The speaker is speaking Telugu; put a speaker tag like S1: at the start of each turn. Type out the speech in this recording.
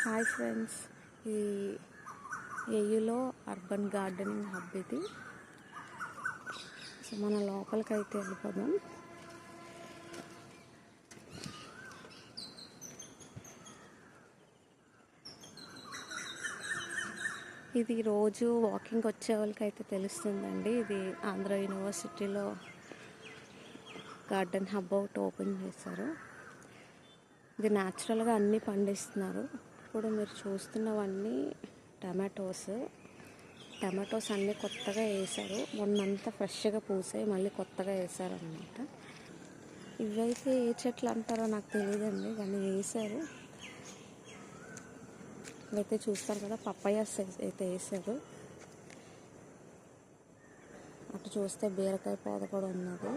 S1: హాయ్ ఫ్రెండ్స్, ఈ ఏయులో అర్బన్ గార్డెనింగ్ హబ్ ఇది. సో మన లోపలికి అయితే వెళ్ళిపోదాం. ఇది రోజు వాకింగ్ వచ్చే వాళ్ళకి అయితే తెలుస్తుందండి. ఇది ఆంధ్ర యూనివర్సిటీలో గార్డెన్ హబ్ ఒకటి ఓపెన్ చేశారు. ఇది న్యాచురల్గా అన్నీ పండిస్తున్నారు. ఇప్పుడు మీరు చూస్తున్నవన్నీ టమాటోస్ అన్నీ కొత్తగా వేసారు. మొన్నంతా ఫ్రెష్గా పూసాయి, మళ్ళీ కొత్తగా వేసారు అన్నమాట. ఇవైతే ఏ చెట్లు అంటారో నాకు తెలియదండి, కానీ వేసారు. ఇవైతే చూస్తారు కదా, పప్పాయాస్ అయితే వేసారు. అటు చూస్తే బీరకాయ పౌద కూడా ఉన్నది.